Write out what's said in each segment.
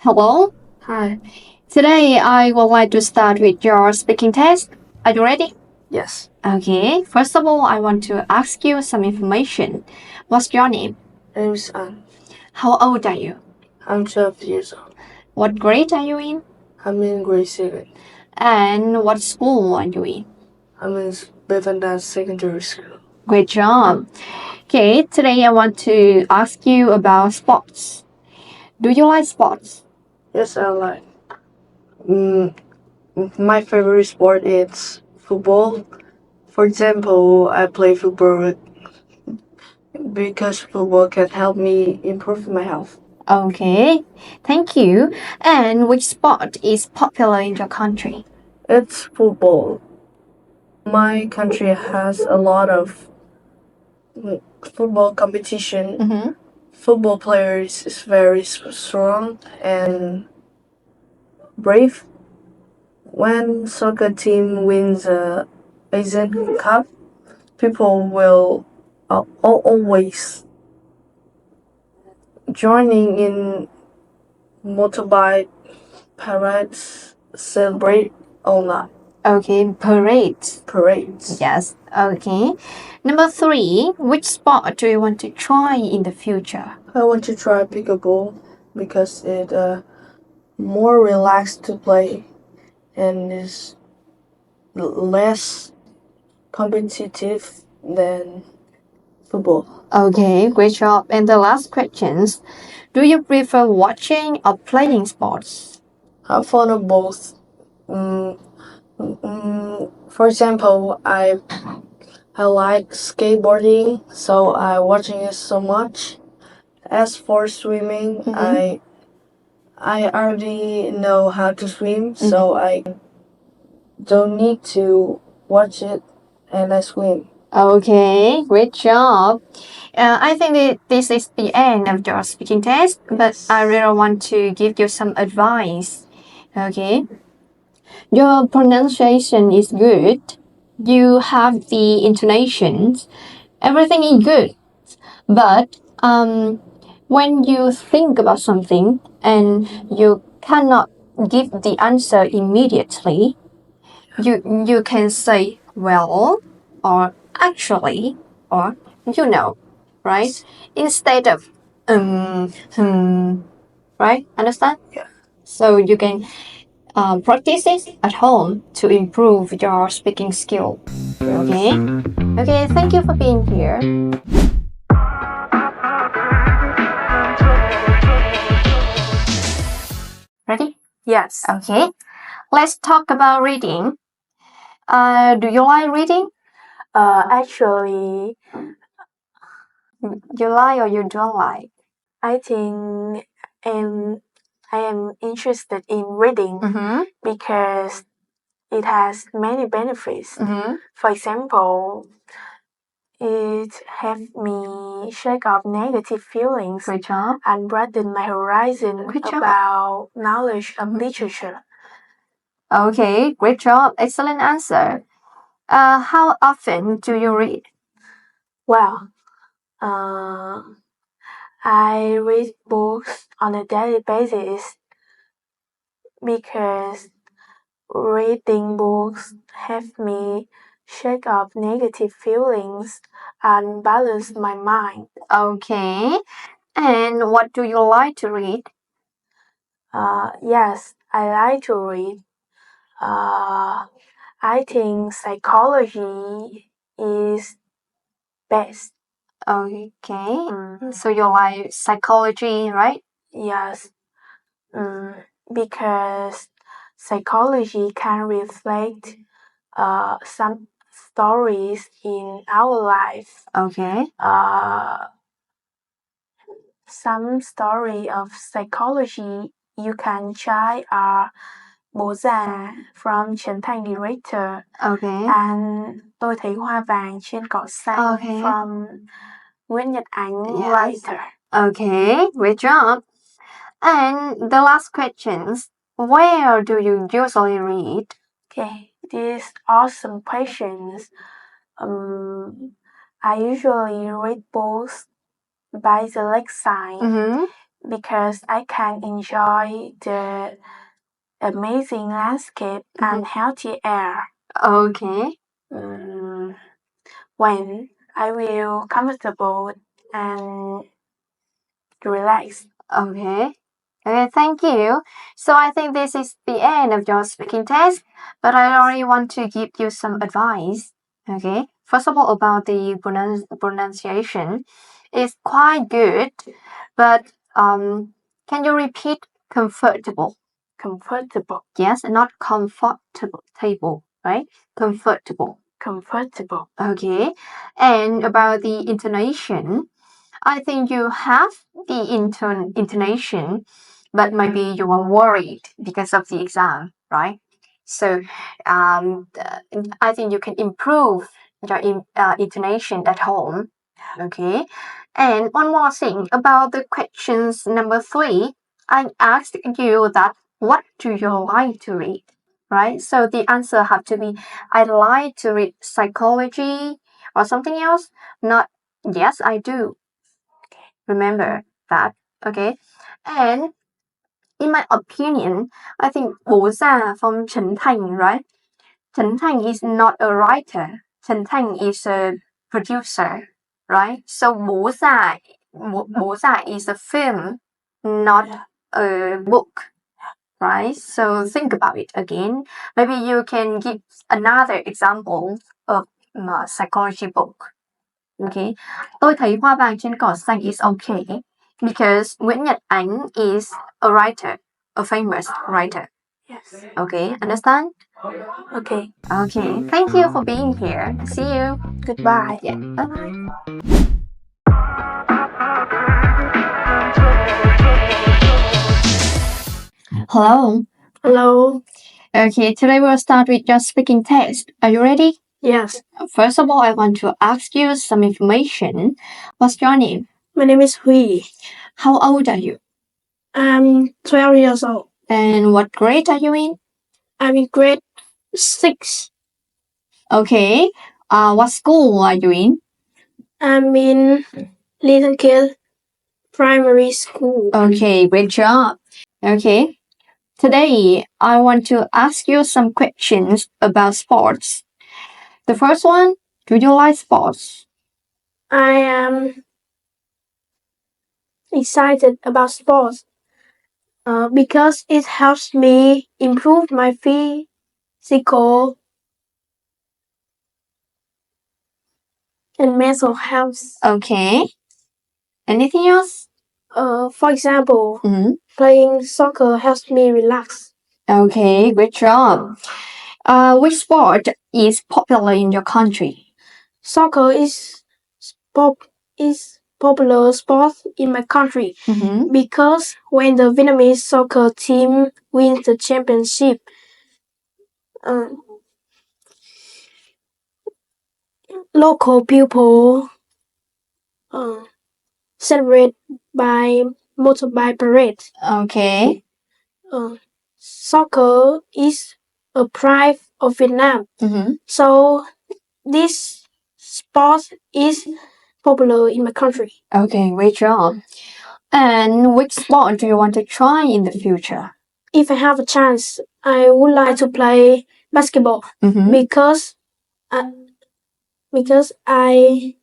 Hello. Hi. Today I would like to start with your speaking test. Are you ready? Yes. Okay. First of all, I want to ask you some information. What's your name? My name is An. How old are you? I'm 12 years old. What grade are you in? I'm in grade 7. And what school are you in? I'm in Bevanda Secondary School. Great job. Okay, today I want to ask you about sports. Do you like sports? Yes, I like. My favorite sport is football. For example, I play football because football can help me improve my health. Okay, thank you. And which sport is popular in your country? It's football. My country has a lot of football competition. Mm-hmm. Football players is very strong and brave. When soccer team wins a Asian Cup, people will always joining in motorbike parades, celebrate all night. Okay, Parades. Yes. Okay. Number 3, which sport do you want to try in the future? I want to try pickleball because it more relaxed to play and is less competitive than football. Okay, great job. And the last questions. Do you prefer watching or playing sports? I'm fond of both. For example, I like skateboarding, so I watching it so much. As for swimming, I already know how to swim, so I don't need to watch it and I swim. Okay, great job. I think that this is the end of your speaking test, but I really want to give you some advice. Okay, your pronunciation is good. You have the intonations. Everything is good. But when you think about something and you cannot give the answer immediately, you can say well or actually or right? Instead of right? Understand? Yeah. So you can practice it at home to improve your speaking skill. Okay? Okay, thank you for being here. Ready? Yes. Okay. Let's talk about reading. Do you like reading? Actually, You like or you don't like? I think I am interested in reading because it has many benefits. For example, it helped me shake off negative feelings Great job. and broaden my horizon Good job. about knowledge of literature. Okay, great job. Excellent answer. How often do you read? Well, I read books on a daily basis because reading books help me shake off negative feelings and balance my mind. Okay. And what do you like to read? Yes, I like to read. I think psychology is best. Okay. So you like psychology, right? Yes, because psychology can reflect some stories in our life. Okay. Some story of psychology you can try are Bố già from Trấn Thành Director Okay. and Tôi thấy hoa vàng trên cỏ xanh Okay. from Nguyễn Nhật Ánh Writer. Okay, great job. And the last questions. Where do you usually read? Okay, these awesome questions. I usually read books by the lakeside because I can enjoy the amazing landscape and healthy air. Okay. When I will comfortable and relaxed. Okay. Okay, thank you. So I think this is the end of your speaking test, but I already want to give you some advice. Okay. First of all, about the pronunciation, it's quite good, but can you repeat comfortable? Comfortable. Yes, not comfortable table, right? Comfortable. Comfortable. Okay. And about the intonation, I think you have the intonation, but maybe you are worried because of the exam, right? So I think you can improve your intonation at home. Okay. And one more thing about the questions number 3, I asked you that what do you like to read? Right? So the answer have to be I like to read psychology or something else, not yes, I do. Remember that, okay? And in my opinion, I think bố già from Trấn Thành, right? Trấn Thành is not a writer. Trấn Thành is a producer, right? So bố già is a film, not a book, right? So think about it again. Maybe you can give another example of a psychology book. Okay. Tôi thấy hoa vàng trên cỏ xanh is okay because Nguyễn Nhật Ánh is a writer, a famous writer. Yes. Okay, understand? Okay. Okay. Thank you for being here. See you. Goodbye. Yeah. Bye bye. Hello. Hello. Okay, today we'll start with your speaking test. Are you ready? Yes. First of all, I want to ask you some information. What's your name? My name is Huy. How old are you? I'm 12 years old. And what grade are you in? I'm in grade 6. Okay. What school are you in? I'm in Little Kid Primary School. Okay, great job. Okay. Today, I want to ask you some questions about sports. The first one, do you like sports? I am excited about sports because it helps me improve my physical and mental health. Okay. Anything else? For example, playing soccer helps me relax. Okay, great job. Which sport is popular in your country? Soccer is popular sport in my country because when the Vietnamese soccer team wins the championship, local people celebrate by motorbike parade. Okay. Soccer is a pride of Vietnam. So this sport is popular in my country. Okay, great job. And which sport do you want to try in the future? If I have a chance, I would like to play basketball because I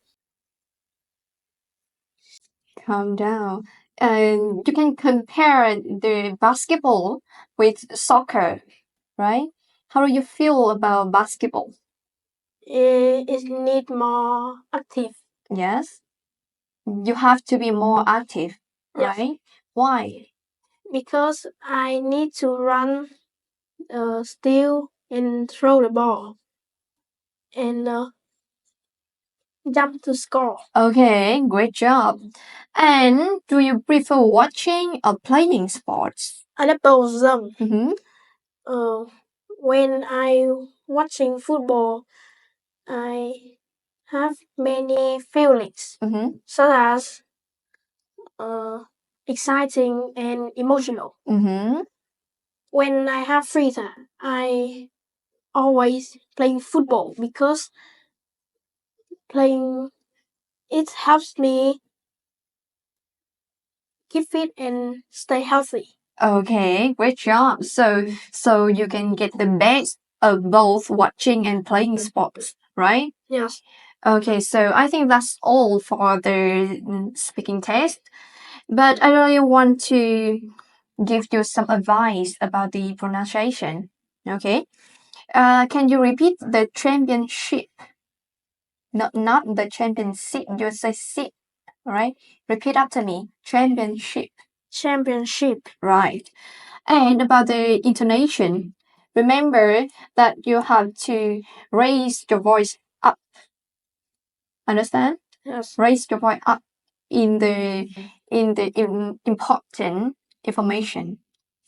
Calm down. And you can compare the basketball with soccer, right? How do you feel about basketball? it need more active. Yes. You have to be more active, Yes. right? Why? Because I need to run, steal, and throw the ball, and jump to score. Okay, great job. And do you prefer watching or playing sports? I like both of them. When I watching football, I have many feelings, such as exciting and emotional. When I have free time, I always playing football because playing it helps me keep fit and stay healthy. Okay, great job. So you can get the best of both watching and playing sports, right? Yes. Okay, so I think that's all for the speaking test. But I really want to give you some advice about the pronunciation. Okay, can you repeat the championship? Not the championship. You say sip, right? Repeat after me. Championship. Championship. Right. And about the intonation, remember that you have to raise your voice up. Understand? Yes. Raise your voice up in the important information.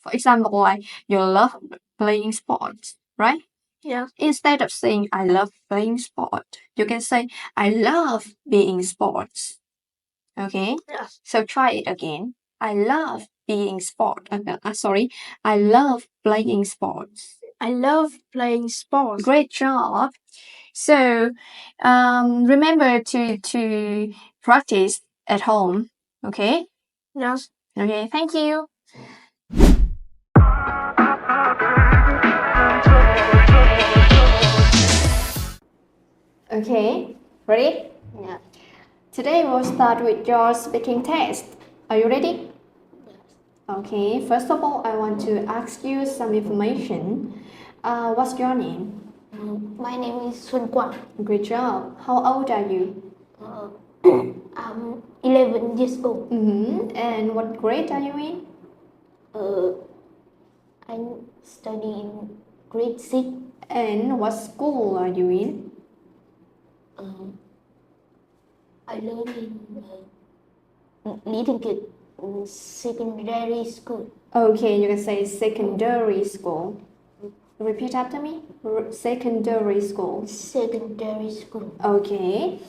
For example, like you love playing sports, right? Yeah. Instead of saying I love playing sport, you can say I love being sports. Okay? Yes. So try it again. I love being sport. Sorry, I love playing sports. I love playing sports. Great job. So remember to practice at home. Okay? Yes. Okay, thank you. Okay, ready? Yeah. Today we'll start with your speaking test. Are you ready? Okay, first of all, I want to ask you some information. What's your name? My name is Xuân Quang. Great job. How old are you? I'm 11 years old. And what grade are you in? I study in grade 6. And what school are you in? I learn in Little Kid secondary school. Okay, you can say secondary school. Repeat after me. Secondary school. Secondary school. Okay.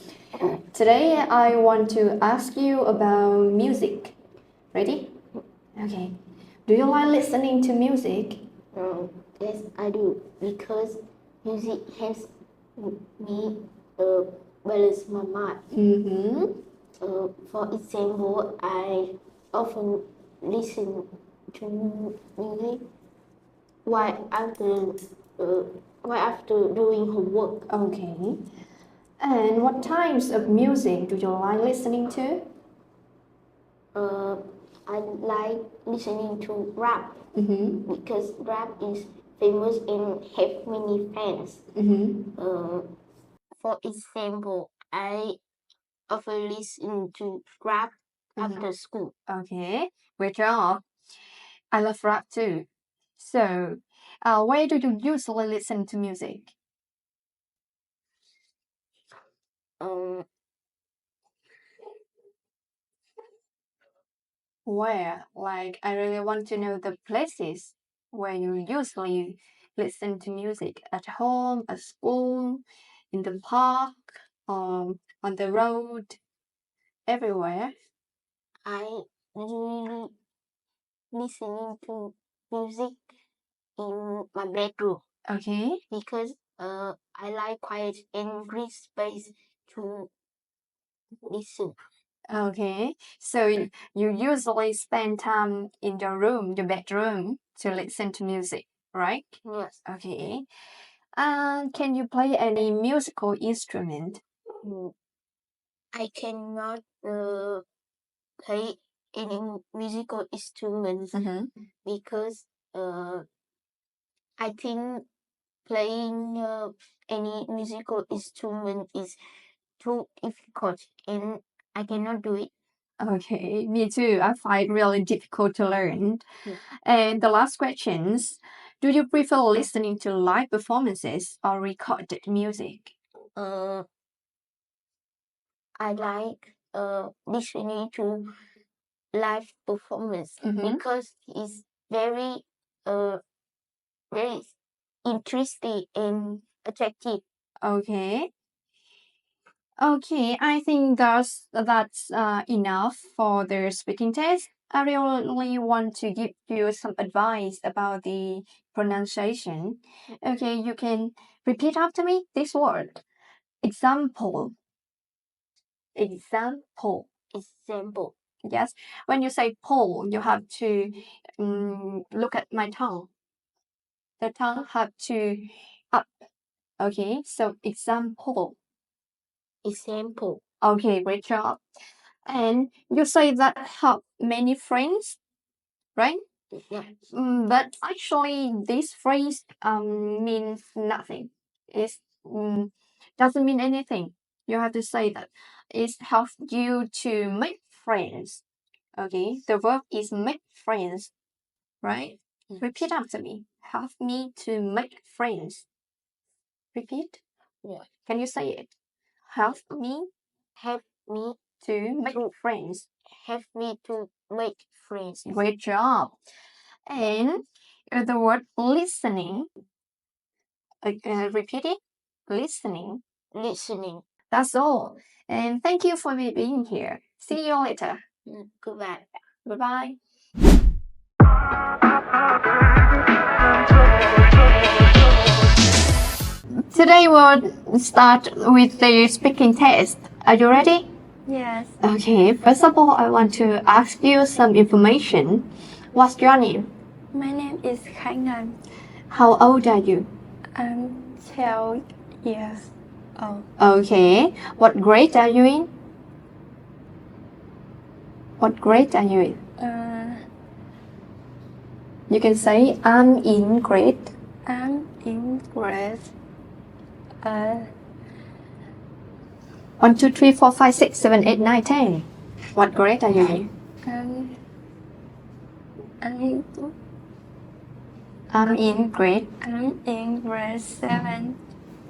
Today I want to ask you about music. Ready? Okay. Do you like listening to music? Yes, I do, because music helps me balance my mind. For example, I often listen to music while after doing homework. Okay. And what types of music do you like listening to? I like listening to rap because rap is famous and have many fans. For example, I often listen to rap after school. Okay, great job. I love rap too. So, where do you usually listen to music? Where? Like, I really want to know the places where you usually listen to music. At home, at school, in the park, on the road, everywhere. I usually listening to music in my bedroom. Okay. Because I like quiet and free space to listen. Okay. So you usually spend time in your room, your bedroom, to listen to music, right? Yes. Okay. Can you play any musical instrument? I cannot play any musical instruments because I think playing any musical instrument is too difficult and I cannot do it. Okay, me too. I find it really difficult to learn. And the last questions, do you prefer listening to live performances or recorded music? I like listening to live performance because it's very very interesting and attractive. Okay. Okay, I think that's enough for the speaking test. I really want to give you some advice about the pronunciation. Okay, you can repeat after me this word. Example. Example. Example. Yes. When you say pull, you have to look at my tongue. The tongue have to up. Okay. So example. Example. Okay. Great job. And you say that have many friends, right? Yeah. But actually, this phrase means nothing. It doesn't mean anything. You have to say that it helps you to make friends. Okay, the verb is make friends, right? Repeat after me. Help me to make friends. Repeat. Yeah. Can you say it? Help me Help me to make friends. help me to make friends. Great job. And the word listening. Repeat it. Listening. Listening. That's all. And thank you for being here. See you later. Goodbye. Bye-bye. Today we'll start with the speaking test. Are you ready? Yes. Okay, first of all, I want to ask you some information. What's your name? My name is Khánh Ngân. How old are you? I'm 12 years old. Okay, what grade are you in? What grade are you in? You can say I'm in grade. I'm in grade 1, 2, 3, 4, 5, 6, 7, 8, 9, 10. What grade are you in? I'm in grade. I'm in grade 7.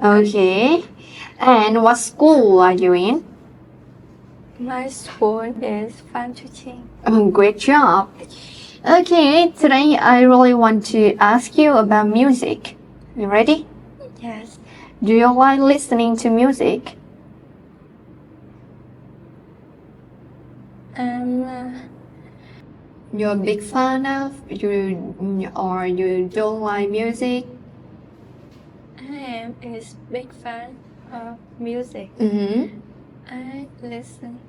Okay. And what school are you in? My school is Phan Chu Trinh. Great job. Okay, today I really want to ask you about music. You ready? Yes. Do you like listening to music? You're a big fan of you, or you don't like music? I am a big fan of music. Mm-hmm. I listen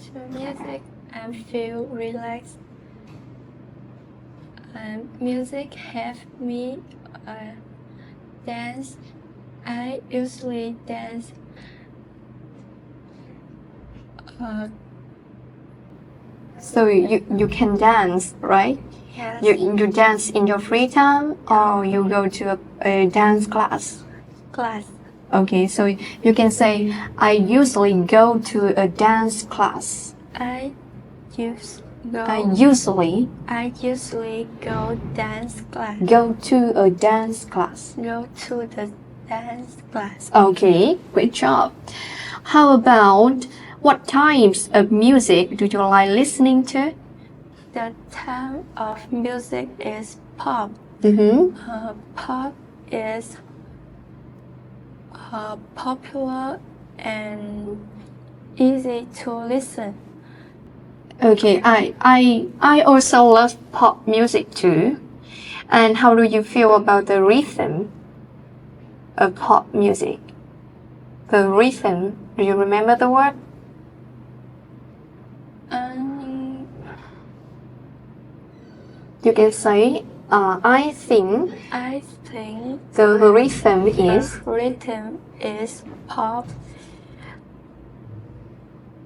to music and feel relaxed. Music helps me dance. I usually dance So you can dance, right? yes. You dance in your free time, or you go to a dance class? class. Okay, so you can say, I usually go to a dance class. I usually go dance class. Go to a dance class. Go to the dance class. Okay, great job. How about what types of music do you like listening to? The type of music is pop. Mm-hmm. Pop is popular and easy to listen. Okay, I also love pop music too. And how do you feel about the rhythm of pop music? The rhythm, do you remember the word? You can say, I think the rhythm is pop.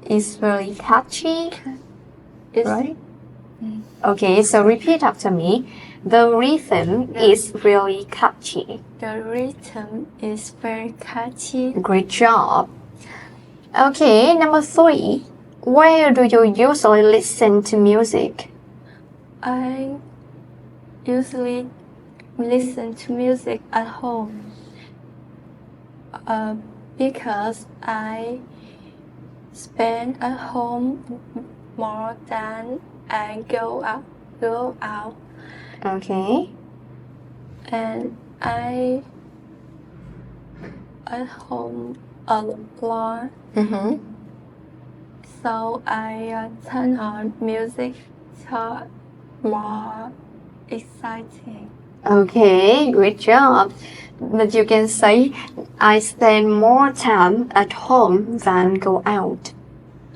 Is very catchy, It's right? Okay, so repeat after me. The rhythm is really catchy. The rhythm is very catchy. Great job. Okay, number 3. Where do you usually listen to music? I usually listen to music at home because I spend at home more than I go out. Okay. And I at home a lot. Mm-hmm. So I turn on music to more exciting. Okay, great job. But you can say, I spend more time at home than go out,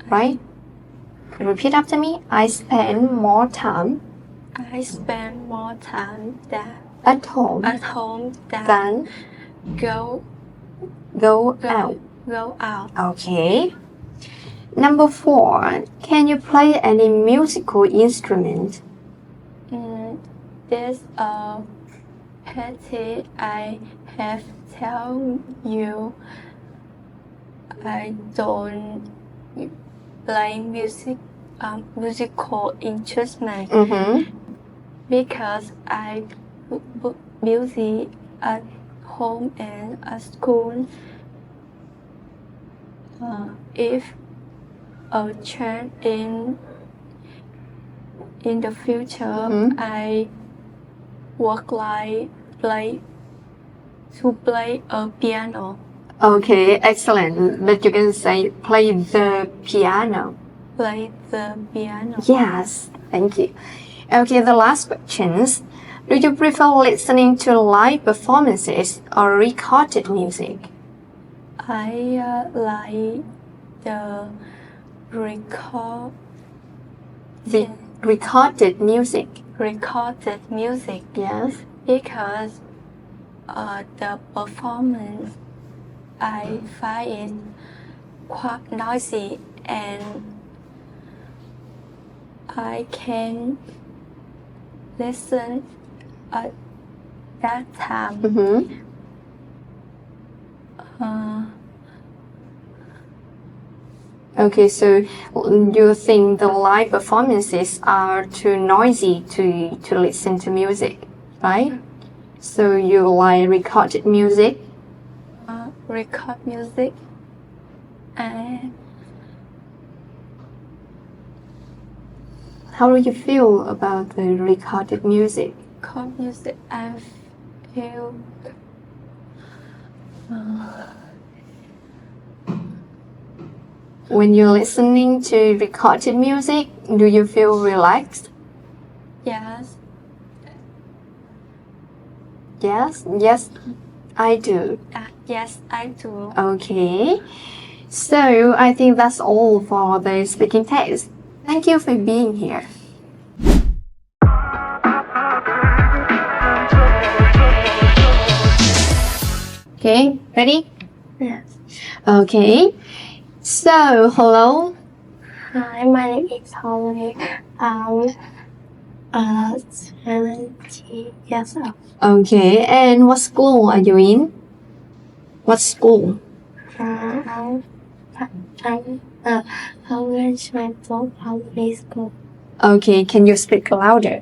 right? Repeat after me. I spend more time I spend more time at home than go go out. out. Okay. Number 4. Can you play any musical instrument? This petty I have tell you I don't play musical instrument because I busy at home and at school. If a chance in the future, I work like play a piano. Okay, excellent. But you can say play the piano. Play the piano. Yes, thank you. Okay, the last questions. Do you prefer listening to live performances or recorded music? I like the recorded music. Recorded music. Yes. Because the performance I find it quite noisy and I can listen at that time. Okay, so you think the live performances are too noisy to listen to music, right? So you like recorded music? Record music and how do you feel about the recorded music? record music I feel when you're listening to recorded music, do you feel relaxed? yes. Yes, I do. Yes, I do. Okay, so I think that's all for the speaking test. Thank you for being here. Okay, ready? Yes. Okay, so hello. Hi, my name is Hồng Linh. 17 years old. Okay, and what school are you in? What school? I'm Elementary School. Okay, can you speak louder?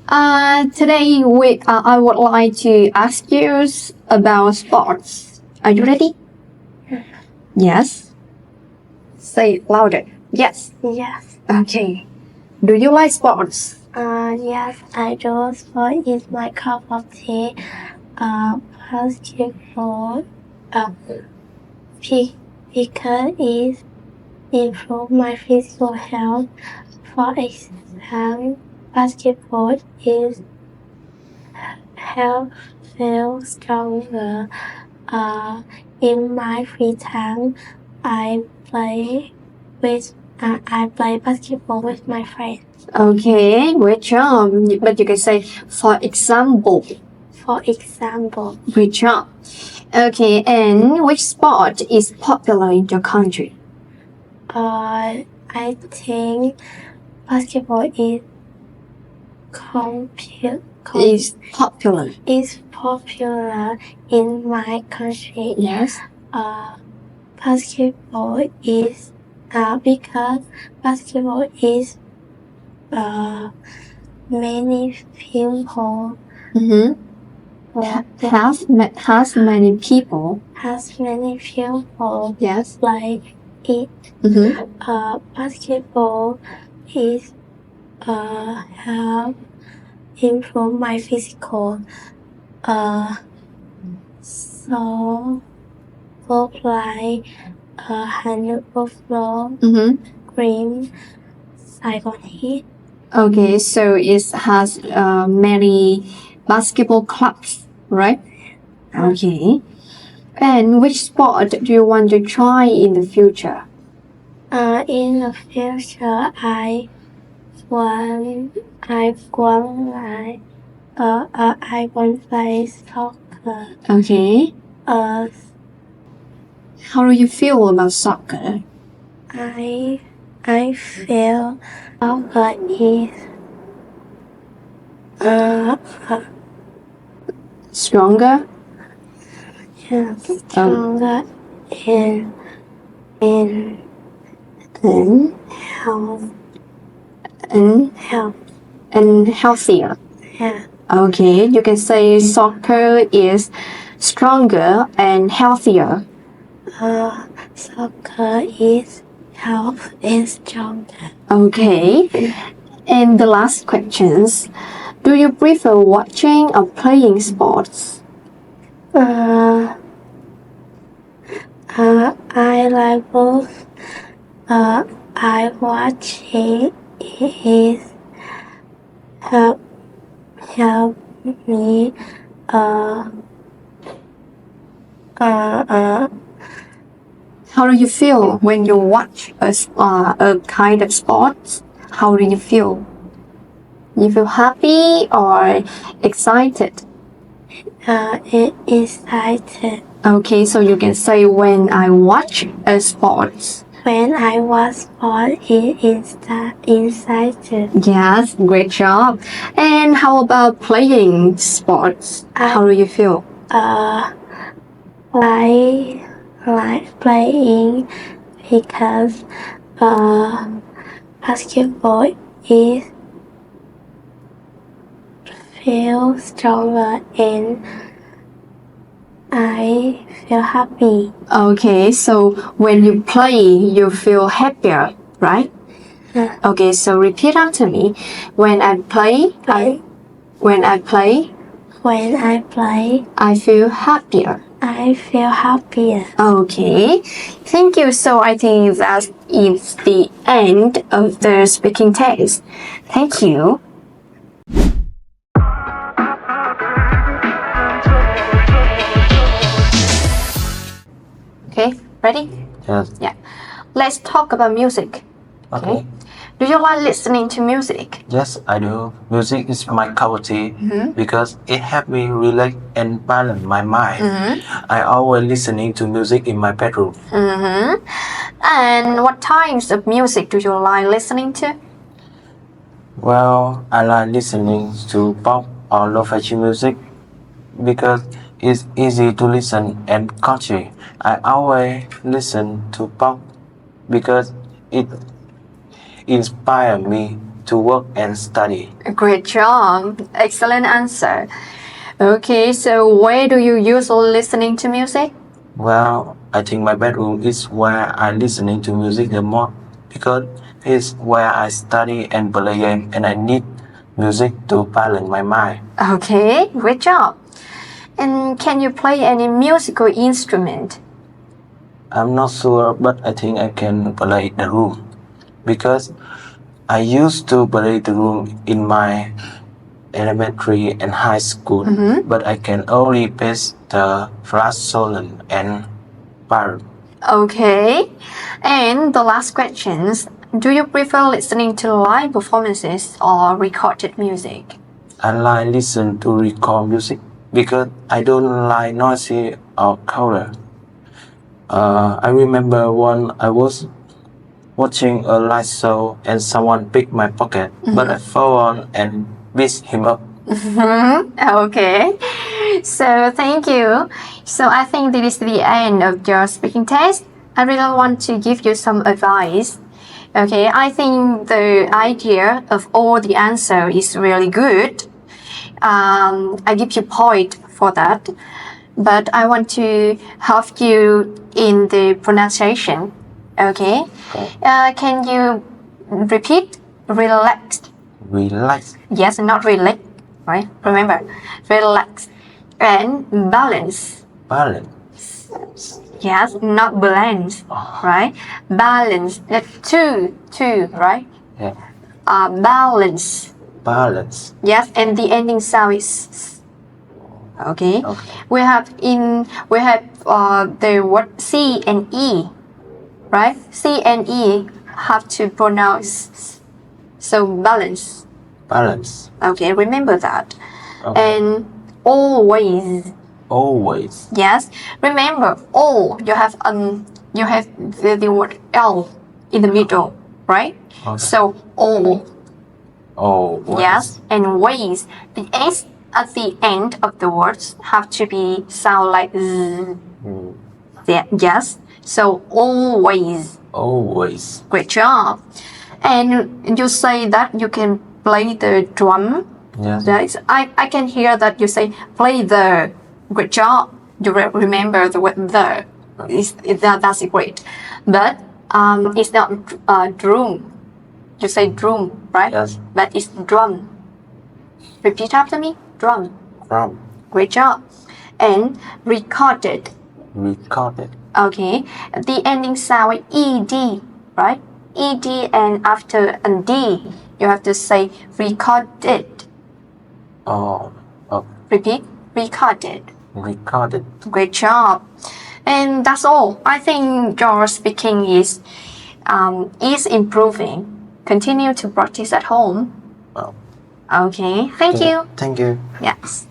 Today I would like to ask you about sports. Are you ready? Yes. Say it louder. Yes. Yes. Okay. Do you like sports? Yes, I do. Sport is my cup of tea. Basketball. Because it improve my physical health. For example, basketball is help feel stronger. In my free time, I play basketball with my friends. Okay, great job. But you can say, for example. For example, Great job. Okay, and which sport is popular in your country? I think basketball is Popular. is popular in my country. Yes. Basketball is because basketball is many people Has many people. has many people Yes. like it. Basketball is help improve my physical. So play 100 overall cream Saigon Heat. Okay, so it has many basketball clubs, right? Okay. And which sport do you want to try in the future? In the future, I want play soccer. Okay. Uh, How do you feel about soccer? I feel soccer is Stronger? stronger in And health. and healthier. Yeah. Okay, you can say soccer is stronger and healthier. Soccer is health is stronger. Okay. And the last questions. Do you prefer watching or playing sports? I like both. I watch it is help me How do you feel when you watch a kind of sports? How do you feel? You feel happy or excited? excited. Okay, so you can say when I watch a sports. When I was sport it excited. Yes, great job. And how about playing sports? How do you feel? Like playing because basketball is feel stronger and I feel happy. Okay, so when you play, you feel happier, right? Yeah. Okay, so repeat after me. When I play, when I play, I feel happier. I feel happier. Okay, thank you. So I think that is the end of the speaking test. Thank you. Okay, ready? Yes. Yeah. Let's talk about music. Okay. Do you like listening to music? Yes, I do. Music is my cup of tea because it helps me relax and balance my mind. I always listening to music in my bedroom. And what types of music do you like listening to? Well, I like listening to pop or lo-fi music because it's easy to listen and catchy. I always listen to pop because it inspires me to work and study. Great job. Excellent answer. Okay, so where do you usually listening to music? Well, I think my bedroom is where I listening to music the most because it's where I study and play game and I need music to balance my mind. Okay, great job. And can you play any musical instrument? I'm not sure, but I think I can play the room because I used to play the room in my elementary and high school, but I can only pass the flat solo and bar. Okay. And the last questions. Do you prefer listening to live performances or recorded music? I like listen to record music because I don't like noisy or color. I remember when I was watching a live show and someone picked my pocket, but I fell on and beat him up. Okay. So thank you. So I think this is the end of your speaking test. I really want to give you some advice. Okay, I think the idea of all the answer is really good. I give you point for that, but I want to help you in the pronunciation. Okay. Can you repeat? Relaxed. Relax, Yes, not relax, right? Remember, relax and balance. balance, Yes, not balance, right? Balance. Two, right? yeah, Balance. balance. Yes, and the ending sound is s. Okay. We have the word C and E, right? C and E have to pronounce. So balance. Balance. Okay, remember that. Okay. And always. Always. Yes. Remember, all you have the word L in the middle, right? Okay. So all. Always. Yes. And ways. The S at the end of the words have to be sound like Z. Yeah, yes. So always. Always. Great job. And you say that you can play the drum. Yes. Right? I can hear that you say play the. Great job. You remember the word the. That's great. But it's not drum. You say drum, right? Yes. But it's drum. Repeat after me. Drum. Drum. Great job. And recorded. Recorded. Okay. The ending sound ed, right? Ed and after and d, you have to say recorded. Oh. Repeat. Recorded. Recorded. Great job. And that's all. I think your speaking is improving. Continue to practice at home. Well. Okay. Thank you. Thank you. Yes.